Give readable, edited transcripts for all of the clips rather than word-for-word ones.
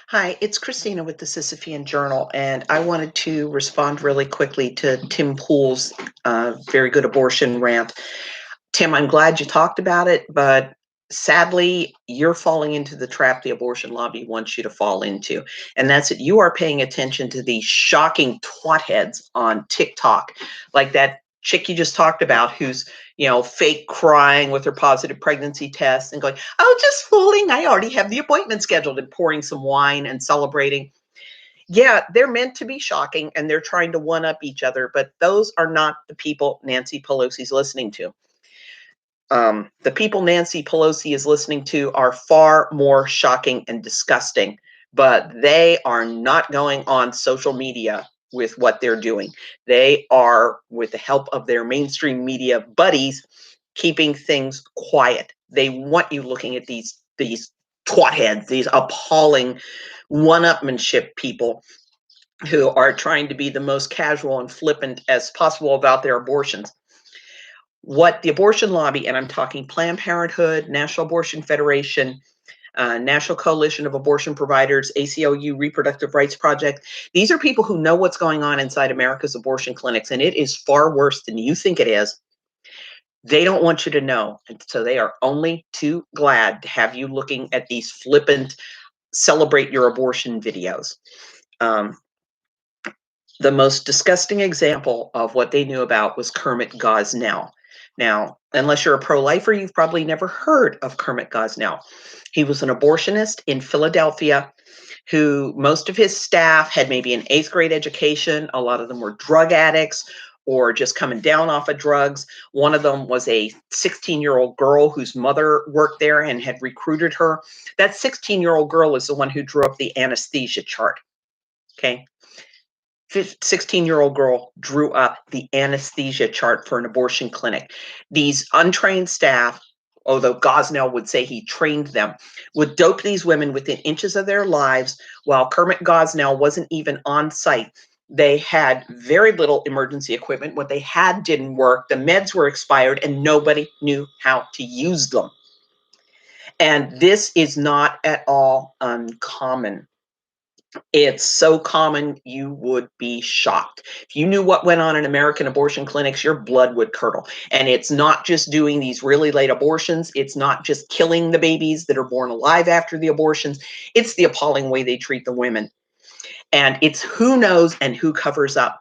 Hi, it's Christina with the Sisyphean Journal, and I wanted to respond really quickly to Tim Pool's very good abortion rant. Tim, I'm glad you talked about it, but sadly, you're falling into the trap the abortion lobby wants you to fall into. And that's that you are paying attention to these shocking twat heads on TikTok, like that chick you just talked about who's, fake crying with her positive pregnancy test and going, oh, just fooling. I already have the appointment scheduled, and pouring some wine and celebrating. Yeah, they're meant to be shocking and they're trying to one up each other, but those are not the people Nancy Pelosi's listening to. The people Nancy Pelosi is listening to are far more shocking and disgusting, but they are not going on social media with what they're doing. They are, with the help of their mainstream media buddies, keeping things quiet. They want you looking at these twat heads, these appalling one-upmanship people who are trying to be the most casual and flippant as possible about their abortions. What the abortion lobby, and I'm talking Planned Parenthood, National Abortion Federation, National Coalition of Abortion Providers, ACLU, Reproductive Rights Project, these are people who know what's going on inside America's abortion clinics, and it is far worse than you think it is. They don't want you to know, and so they are only too glad to have you looking at these flippant celebrate your abortion videos. Um, the most disgusting example of what they knew about was Kermit Gosnell. Now, unless you're a pro-lifer, you've probably never heard of Kermit Gosnell. He was an abortionist in Philadelphia who most of his staff had maybe an 8th grade education. A lot of them were drug addicts or just coming down off of drugs. One of them was a 16-year-old girl whose mother worked there and had recruited her. That 16-year-old girl is the one who drew up the anesthesia chart. Okay. 16-year-old girl drew up the anesthesia chart for an abortion clinic. These untrained staff, although Gosnell would say he trained them, would dope these women within inches of their lives while Kermit Gosnell wasn't even on site. They had very little emergency equipment. What they had didn't work. The meds were expired and nobody knew how to use them. And this is not at all uncommon. It's so common you would be shocked. If you knew what went on in American abortion clinics, your blood would curdle. And it's not just doing these really late abortions. It's not just killing the babies that are born alive after the abortions. It's the appalling way they treat the women. And it's who knows and who covers up.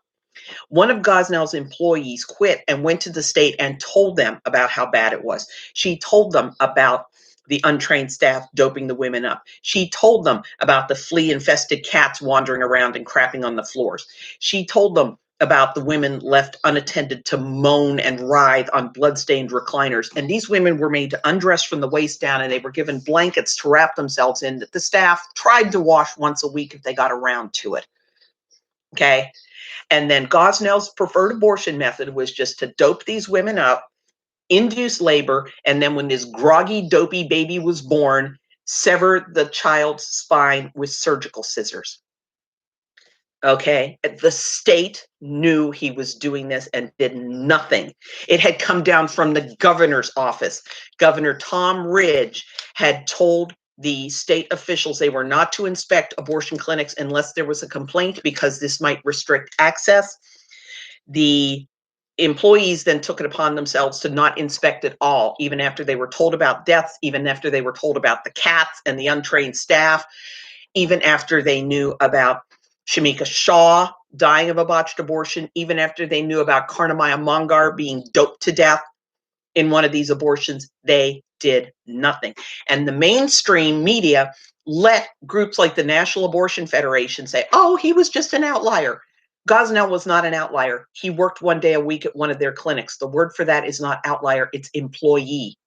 One of Gosnell's employees quit and went to the state and told them about how bad it was. She told them about the untrained staff doping the women up. She told them about the flea-infested cats wandering around and crapping on the floors. She told them about the women left unattended to moan and writhe on blood-stained recliners. And these women were made to undress from the waist down, and they were given blankets to wrap themselves in that the staff tried to wash once a week if they got around to it. Okay? And then Gosnell's preferred abortion method was just to dope these women up, induce labor, and then when this groggy, dopey baby was born, sever the child's spine with surgical scissors. Okay, the state knew he was doing this and did nothing. It had come down from the governor's office. Governor Tom Ridge had told the state officials they were not to inspect abortion clinics unless there was a complaint because this might restrict access. The employees then took it upon themselves to not inspect at all, even after they were told about deaths, even after they were told about the cats and the untrained staff, even after they knew about Shamika Shaw dying of a botched abortion, even after they knew about Karnamaya Mongar being doped to death in one of these abortions. They did nothing. And the mainstream media let groups like the National Abortion Federation say, oh, he was just an outlier. Gosnell was not an outlier. He worked one day a week at one of their clinics. The word for that is not outlier, it's employee.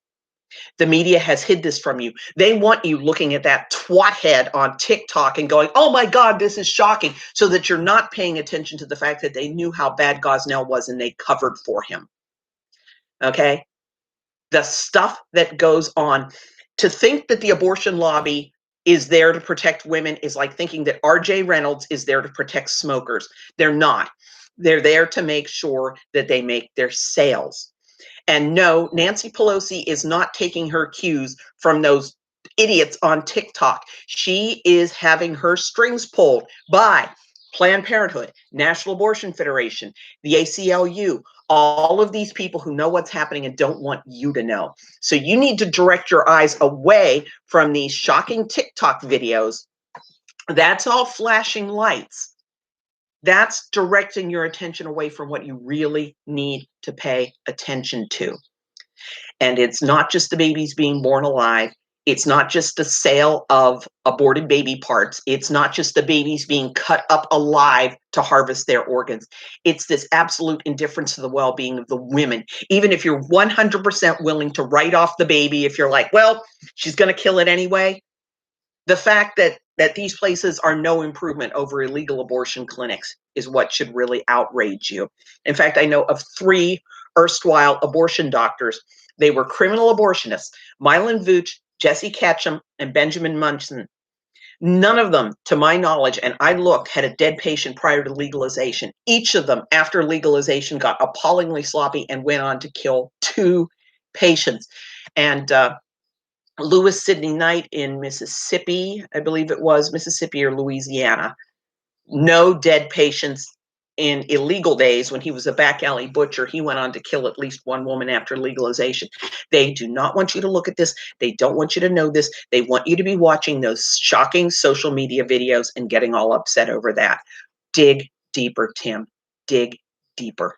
The media has hid this from you. They want you looking at that twat head on TikTok and going, oh my God, this is shocking, so that you're not paying attention to the fact that they knew how bad Gosnell was and they covered for him. Okay? The stuff that goes on. To think that the abortion lobby is there to protect women is like thinking that RJ Reynolds is there to protect smokers. They're not. They're there to make sure that they make their sales. And no, Nancy Pelosi is not taking her cues from those idiots on TikTok. She is having her strings pulled by Planned Parenthood, National Abortion Federation, the ACLU, all of these people who know what's happening and don't want you to know. So you need to direct your eyes away from these shocking TikTok videos. That's all flashing lights. That's directing your attention away from what you really need to pay attention to. And it's not just the babies being born alive. It's not just the sale of aborted baby parts. It's not just the babies being cut up alive to harvest their organs. It's this absolute indifference to the well-being of the women. Even if you're 100% willing to write off the baby, if you're like, well, she's going to kill it anyway. The fact that these places are no improvement over illegal abortion clinics is what should really outrage you. In fact, I know of 3 erstwhile abortion doctors. They were criminal abortionists: Mylan Vooch, Jesse Ketchum, and Benjamin Munson. None of them, to my knowledge, and I looked, had a dead patient prior to legalization. Each of them, after legalization, got appallingly sloppy and went on to kill 2 patients. And Lewis Sidney Knight in Mississippi, I believe it was Mississippi or Louisiana, no dead patients in illegal days. When he was a back alley butcher, he went on to kill at least 1 woman after legalization. They do not want you to look at this. They don't want you to know this. They want you to be watching those shocking social media videos and getting all upset over that. Dig deeper, Tim. Dig deeper.